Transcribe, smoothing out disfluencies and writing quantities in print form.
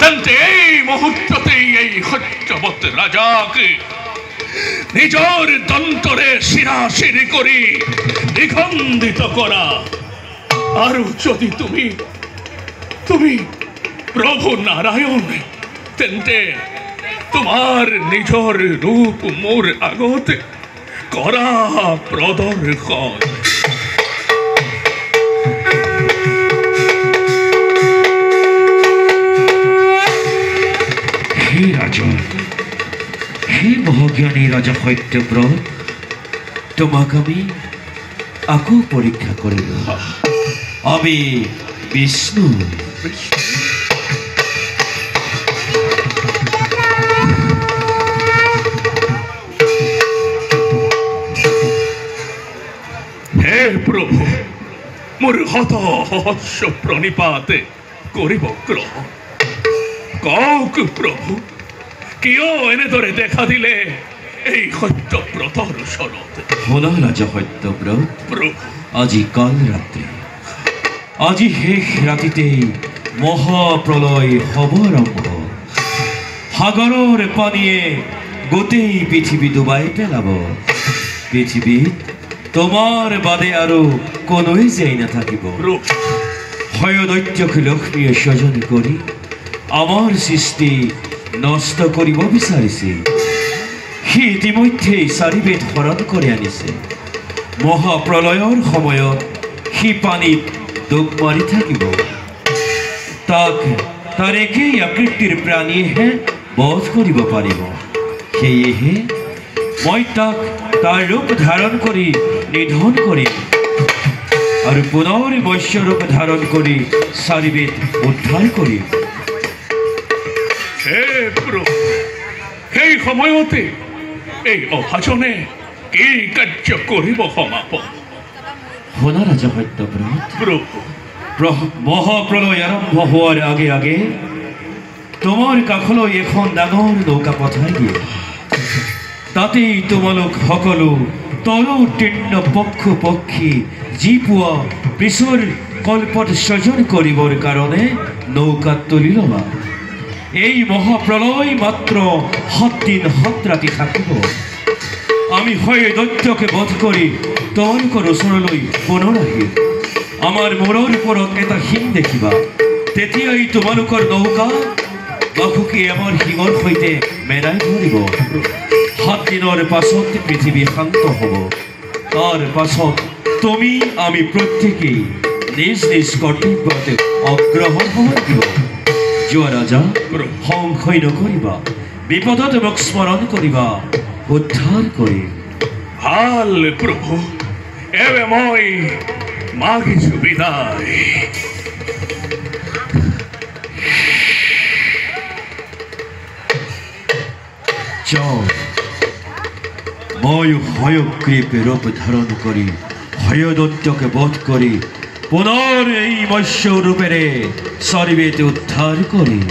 তেন্তে এই মুহূর্ততেই এই হত্যবৎ রাজাকে নিজের দন্তরে শিরাশিরি করি নিখণ্ডিত করা। আর যদি তুমি তুমি প্রভু নারায়ণ, তেন্তে তোমার নিজর রূপ মোর আগতে করা প্রদর্শন। হে রাজা, হে মহাজ্ঞানী রাজা সত্যব্রত, তোমাক আমি আকৌ পরীক্ষা করিব। আমি বিষ্ণু। হে প্রভু, মোর হতহস্য প্রণিপাতে করিব গ্রহণ। কক প্রভু, কিয় এনেদরে দেখা দিলে এই সত্যব্রতর শরৎ? শোনা রাজা সত্যব্রত, প্রভু, আজি কাল রাত্রে, আজি শেষ রাতিতে মহাপ্ৰলয় হব আৰম্ভ। সাগৰৰ পানীয়ে গোটেই পৃথিৱী ডুবাই পেলাব। পৃথিৱীত তোমাৰ বাদে আৰু কোনোৱে জীয়াই নাথাকিব। হয়দৈত্যকে লক্ষ্মীয়ে স্বজন কৰি আমাৰ সৃষ্টি নষ্ট কৰিব বিচাৰিছে। সি ইতিমধ্যেই চাৰিবেদ হৰণ কৰি আনিছে। মহাপ্ৰলয়ৰ সময়ত সি পানীত ডুব মাৰি থাকিব। তাক তাৰ একেই আকৃতিৰ প্ৰাণীয়েহে বধ কৰিব পাৰিব। সেয়েহে মই তাক তাৰ ৰূপ ধাৰণ কৰি নিধন কৰিম আৰু পুনৰ মৎস্য ৰূপ ধাৰণ কৰি চাৰিবেদ উদ্ধাৰ কৰিম। হে প্ৰভু, সেই সময়তে এই অভাজনে কি কাৰ্য কৰিব সমাপন? শুনা ৰাজা সত্যব্ৰত, প্ৰভু, মহাপ্ৰলয় আৰম্ভ হোৱাৰ আগে আগে তোমাৰ কাষলৈ এখন ডাঙৰ নৌকা পঠাই দিয়ে। তাতেই তোমালোক সকলো তৰোত্তীৰ্ণ পক্ষু পক্ষী যি পোৱা পিছৰ কল্পত সৃজন কৰিবৰ কাৰণে নৌকাত তুলি ল'বা। এই মহাপ্ৰলয় মাত্ৰ 7 দিন 7 ৰাতি থাকিব। আমি হয় দৈত্যকে বধ কৰি তোমালোকৰ ওচৰলৈ পুনৰ আহিম। আমাৰ মূৰৰ ওপৰত এটা শিং দেখিবা। তেতিয়াই তোমালোকৰ নৌকা বাসুকি আমাৰ শিঙৰ সৈতে মেৰাই ধৰিব। 7 দিনৰ পাছত পৃথিৱী শান্ত হ'ব। তাৰ পাছত তুমি আমি প্ৰত্যেকেই নিজ নিজ কৰ্তব্যতে অগ্ৰসৰ হ'ব লাগিব। যোৱা ৰাজা, সংশয় নকৰিবা। বিপদত মোক স্মৰণ কৰিবা, উদ্ধাৰ কৰিম। ভাল প্ৰভু, এবে মই মাগিছো বিদায়। যাও, মই হয়গ্ৰীৱ ৰূপ ধাৰণ কৰি হয়দৈত্যকে বধ কৰি পুনৰ এই মৎস্য ৰূপেৰে চাৰিবেদ উদ্ধাৰ কৰিম।